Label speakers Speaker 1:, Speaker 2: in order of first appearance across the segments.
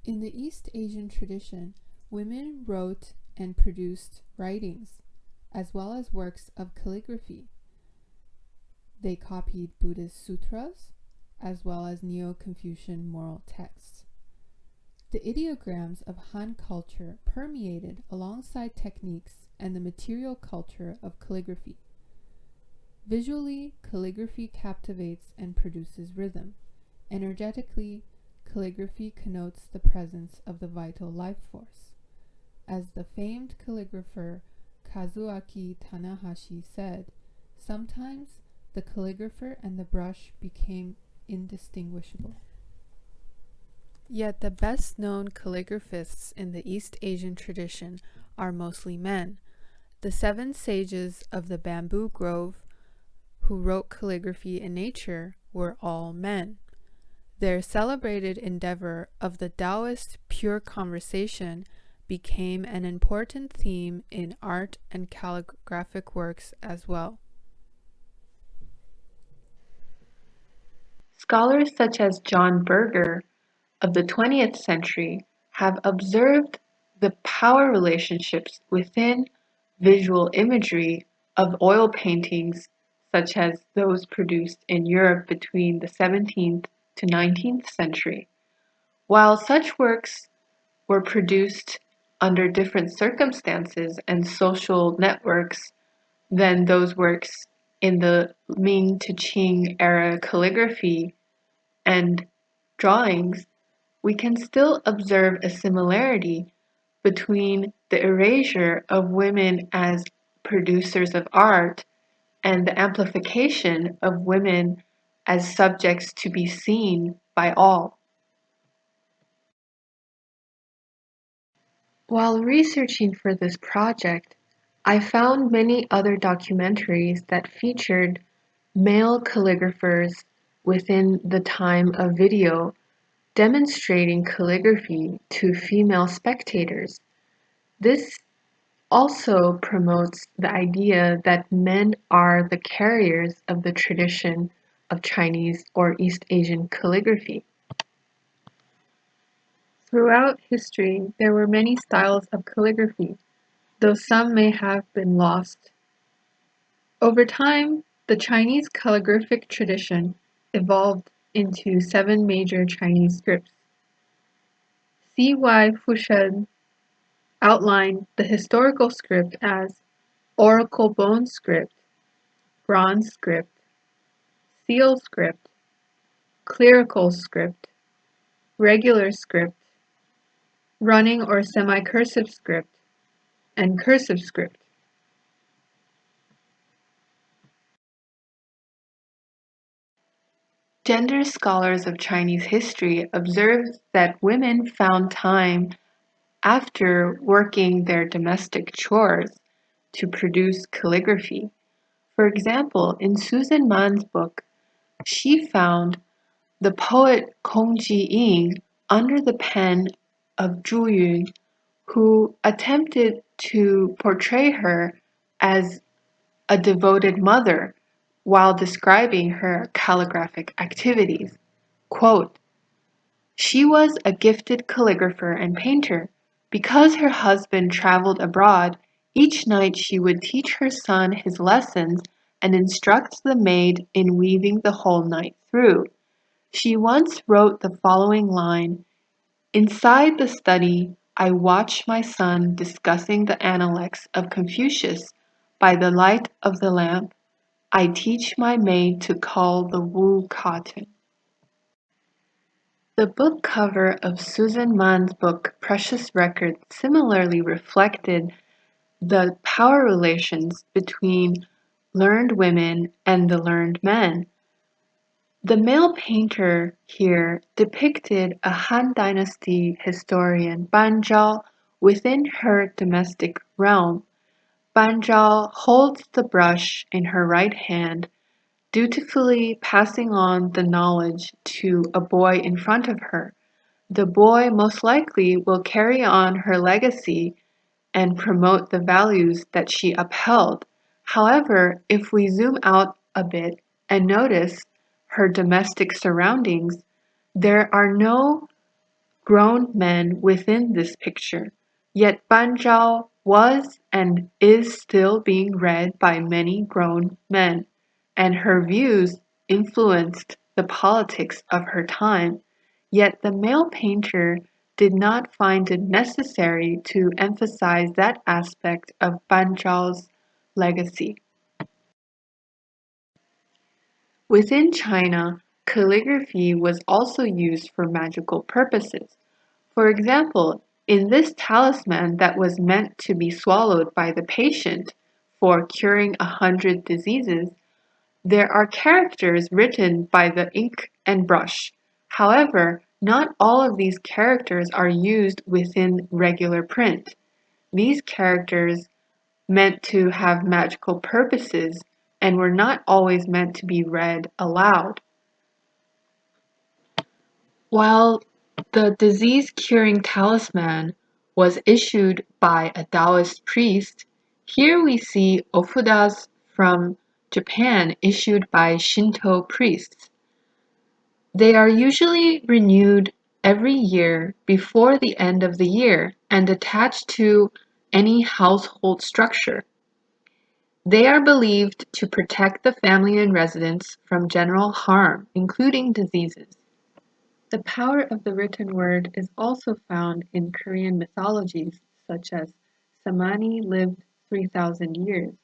Speaker 1: In the East Asian tradition, women wrote and produced writings, as well as works of calligraphy. They copied Buddhist sutras, as well as Neo-Confucian moral texts. The ideograms of Han culture permeated alongside techniques and the material culture of calligraphy. Visually, calligraphy captivates and produces rhythm. Energetically, calligraphy connotes the presence of the vital life force. As the famed calligrapher Kazuaki Tanahashi said, sometimes the calligrapher and the brush became indistinguishable. Yet the best-known calligraphists in the East Asian tradition are mostly men. The 7 sages of the bamboo grove who wrote calligraphy in nature were all men. Their celebrated endeavor of the Taoist pure conversation became an important theme in art and calligraphic works as well.
Speaker 2: Scholars such as John Berger of the 20th century have observed the power relationships within visual imagery of oil paintings such as those produced in Europe between the 17th to 19th century. While such works were produced under different circumstances and social networks than those works in the Ming to Qing era calligraphy and drawings, we can still observe a similarity between the erasure of women as producers of art and the amplification of women as subjects to be seen by all. While researching for this project, I found many other documentaries that featured male calligraphers within the time of video demonstrating calligraphy to female spectators. This also promotes the idea that men are the carriers of the tradition of Chinese or East Asian calligraphy. Throughout history, there were many styles of calligraphy, though some may have been lost. Over time, the Chinese calligraphic tradition evolved into 7 major Chinese scripts. C.Y. Fushen outlined the historical script as oracle bone script, bronze script, seal script, clerical script, regular script, running or semi-cursive script, and cursive script. Gender scholars of Chinese history observed that women found time after working their domestic chores to produce calligraphy. For example, in Susan Man's book, she found the poet Kong Ji-ying under the pen of Zhu Yun, who attempted to portray her as a devoted mother while describing her calligraphic activities. Quote, "She was a gifted calligrapher and painter. Because her husband traveled abroad, each night she would teach her son his lessons and instruct the maid in weaving the whole night through. She once wrote the following line, 'Inside the study, I watch my son discussing the Analects of Confucius by the light of the lamp. I teach my maid to cull the wool cotton.'" The book cover of Susan Man's book Precious Records similarly reflected the power relations between learned women and the learned men. The male painter here depicted a Han Dynasty historian, Ban Zhao, within her domestic realm. Ban Zhao holds the brush in her right hand, dutifully passing on the knowledge to a boy in front of her. The boy most likely will carry on her legacy and promote the values that she upheld. However, if we zoom out a bit and notice her domestic surroundings, there are no grown men within this picture, yet Ban Zhao was and is still being read by many grown men, and her views influenced the politics of her time, yet the male painter did not find it necessary to emphasize that aspect of Ban Zhao's legacy. Within China, calligraphy was also used for magical purposes. For example, in this talisman that was meant to be swallowed by the patient for curing 100 diseases, there are characters written by the ink and brush. However, not all of these characters are used within regular print. These characters meant to have magical purposes and were not always meant to be read aloud. While the disease-curing talisman was issued by a Taoist priest, here we see ofudas from Japan issued by Shinto priests. They are usually renewed every year before the end of the year and attached to any household structure. They are believed to protect the family and residents from general harm, including diseases. The power of the written word is also found in Korean mythologies, such as Samani lived 3,000 years.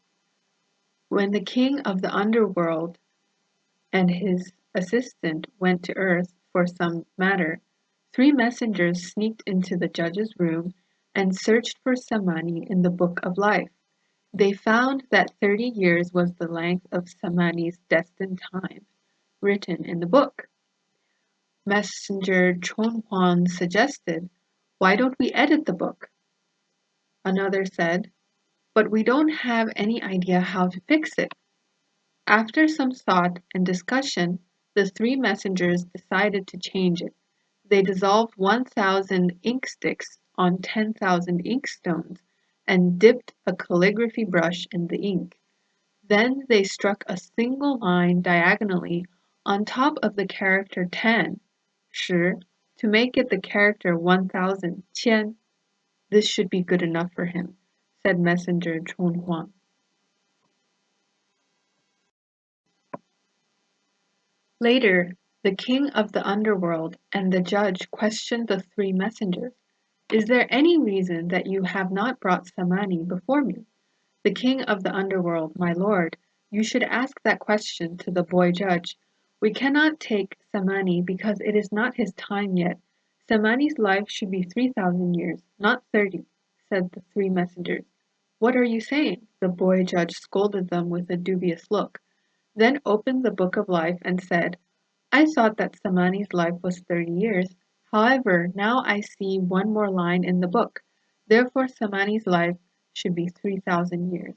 Speaker 2: When the king of the underworld and his assistant went to earth for some matter, 3 messengers sneaked into the judge's room and searched for Samani in the book of life. They found that 30 years was the length of Samani's destined time, written in the book. Messenger Chonhwan suggested, "Why don't we edit the book?" Another said, "But we don't have any idea how to fix it." After some thought and discussion, the 3 messengers decided to change it. They dissolved 1,000 ink sticks on 10,000 ink stones and dipped a calligraphy brush in the ink. Then they struck a single line diagonally on top of the character 10, 10, to make it the character 1,000, 千. "This should be good enough for him," said Messenger Chonhwan. Later, the king of the underworld and the judge questioned the 3 messengers. "Is there any reason that you have not brought Samani before me?" "The king of the underworld, my lord, you should ask that question to the boy judge. We cannot take Samani because it is not his time yet. Samani's life should be 3,000 years, not 30, said the 3 messengers. "What are you saying?" The boy judge scolded them with a dubious look, then opened the book of life and said, "I thought that Samani's life was 30 years. However, now I see one more line in the book. Therefore Samani's life should be 3,000 years."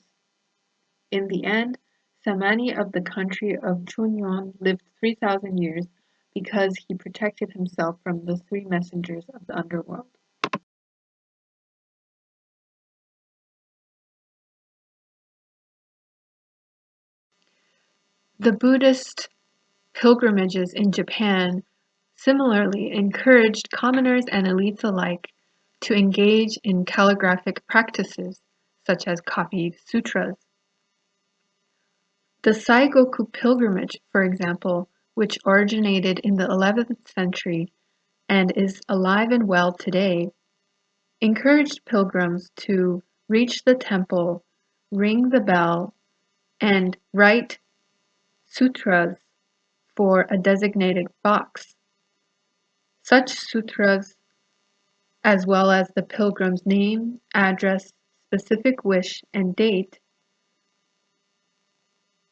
Speaker 2: In the end, Samani of the country of Chunyon lived 3,000 years because he protected himself from the 3 messengers of the underworld. The Buddhist pilgrimages in Japan similarly encouraged commoners and elites alike to engage in calligraphic practices, such as copied sutras. The Saigoku pilgrimage, for example, which originated in the 11th century and is alive and well today, encouraged pilgrims to reach the temple, ring the bell, and write sutras for a designated box. Such sutras, as well as the pilgrim's name, address, specific wish, and date,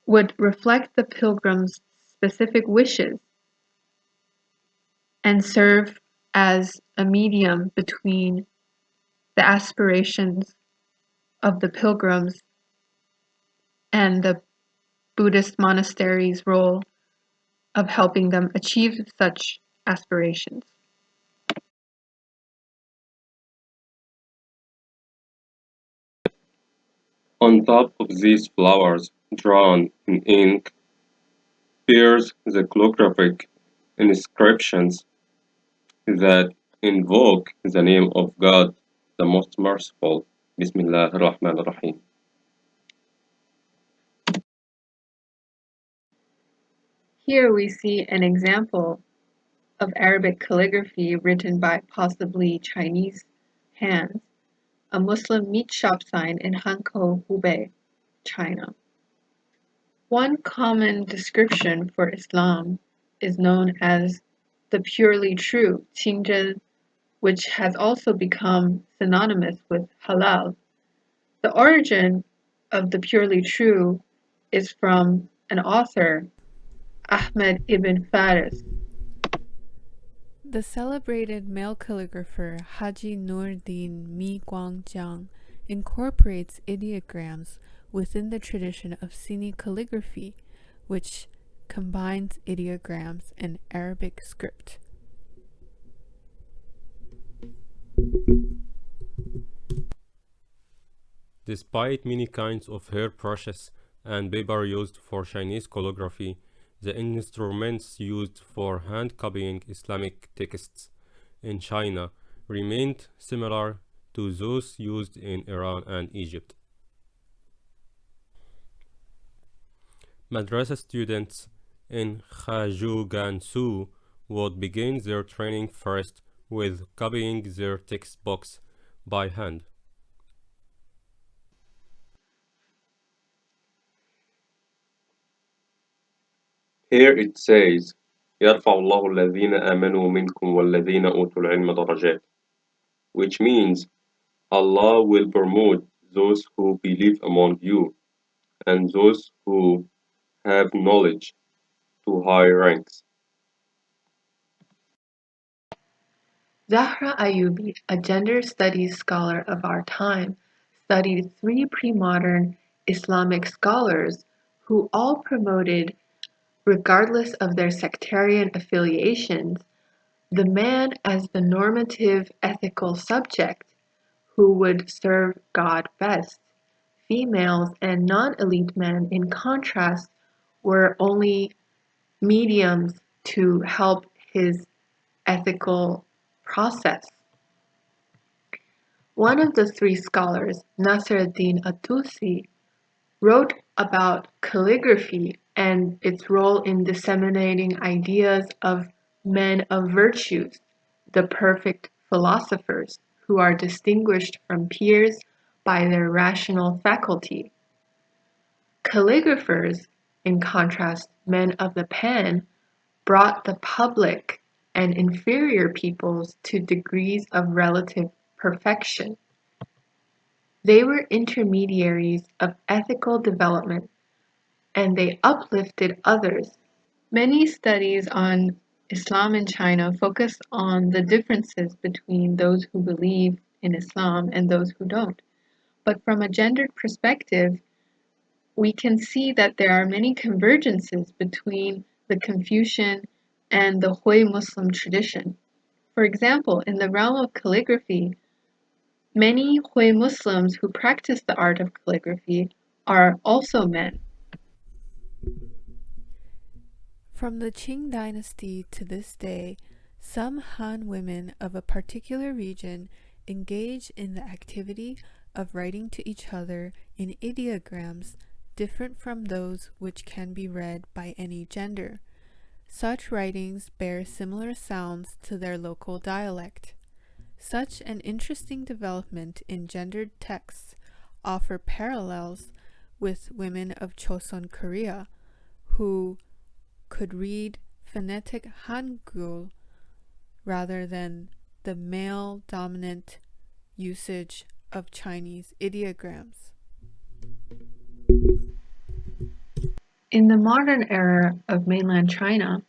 Speaker 2: would reflect the pilgrim's specific wishes and serve as a medium between the aspirations of the pilgrims and the Buddhist monastery's role of helping them achieve such aspirations.
Speaker 3: On top of these flowers, drawn in ink, appears the calligraphic inscriptions that invoke the name of God, the most merciful. Bismillah ar-Rahman ar-Rahim.
Speaker 2: Here we see an example of Arabic calligraphy written by possibly Chinese hands, a Muslim meat shop sign in Hankou, Hubei, China. One common description for Islam is known as the purely true, Qingzhen, which has also become synonymous with halal. The origin of the purely true is from an author, Ahmed ibn Faris.
Speaker 1: The celebrated male calligrapher Haji Nur-Din Mi Guangjiang incorporates ideograms within the tradition of Sini calligraphy, which combines ideograms and Arabic script.
Speaker 4: Despite many kinds of hair brushes and paper used for Chinese calligraphy, the instruments used for hand copying Islamic texts in China remained similar to those used in Iran and Egypt. Madrasa students in Gansu would begin their training first with copying their textbooks by hand.
Speaker 3: Here it says, يرفع الله الذين آمنوا منكم والذين أوتوا العلم درجات, which means Allah will promote those who believe among you and those who have knowledge to high ranks.
Speaker 2: Zahra Ayubi, a gender studies scholar of our time, studied 3 pre-modern Islamic scholars who all promoted, regardless of their sectarian affiliations, the man as the normative ethical subject who would serve God best. Females and non-elite men, in contrast, were only mediums to help his ethical process. One of the 3 scholars, Nasruddin At-Tusi, wrote about calligraphy and its role in disseminating ideas of men of virtues, the perfect philosophers, who are distinguished from peers by their rational faculty. Calligraphers, in contrast, men of the pen, brought the public and inferior peoples to degrees of relative perfection. They were intermediaries of ethical development, and they uplifted others. Many studies on Islam in China focus on the differences between those who believe in Islam and those who don't. But from a gendered perspective, we can see that there are many convergences between the Confucian and the Hui Muslim tradition. For example, in the realm of calligraphy, many Hui Muslims who practice the art of calligraphy are also men.
Speaker 1: From the Qing dynasty to this day, some Han women of a particular region engage in the activity of writing to each other in ideograms different from those which can be read by any gender. Such writings bear similar sounds to their local dialect. Such an interesting development in gendered texts offer parallels with women of Choson Korea, who could read phonetic Hangul rather than the male-dominant usage of Chinese ideograms.
Speaker 2: In the modern era of mainland China,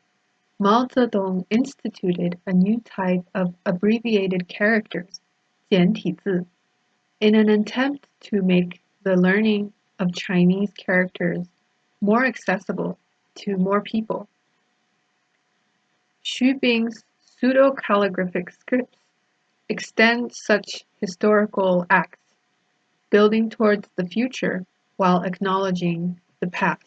Speaker 2: Mao Zedong instituted a new type of abbreviated characters, 简体字, in an attempt to make the learning of Chinese characters more accessible to more people. Xu Bing's pseudo-calligraphic scripts extend such historical acts, building towards the future while acknowledging the past.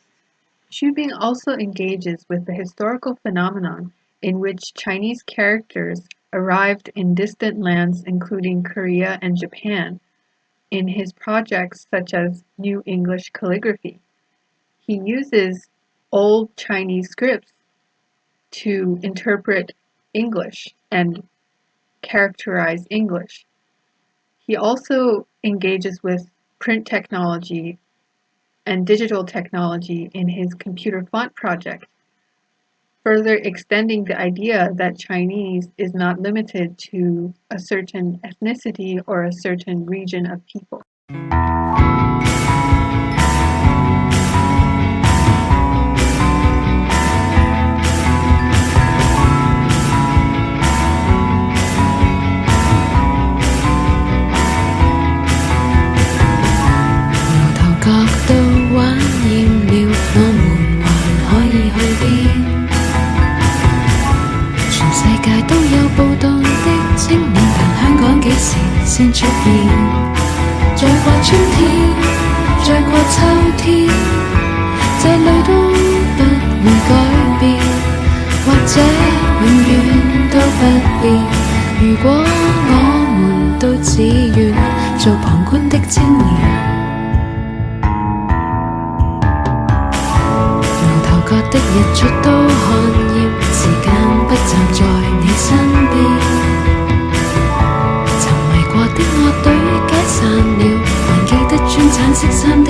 Speaker 2: Xu Bing also engages with the historical phenomenon in which Chinese characters arrived in distant lands including Korea and Japan in his projects such as New English Calligraphy. He uses old Chinese scripts to interpret English and characterize English. He also engages with print technology and digital technology in his computer font project, further extending the idea that Chinese is not limited to a certain ethnicity or a certain region of people.
Speaker 5: 先出現，再過春天，再過秋天，這裏都不會改變，或者永遠都不變。如果我們都只願做旁觀的青年，牛頭角的日出都看厭，時間不站在你身邊。的樂隊解散了，還記得穿橙色衫的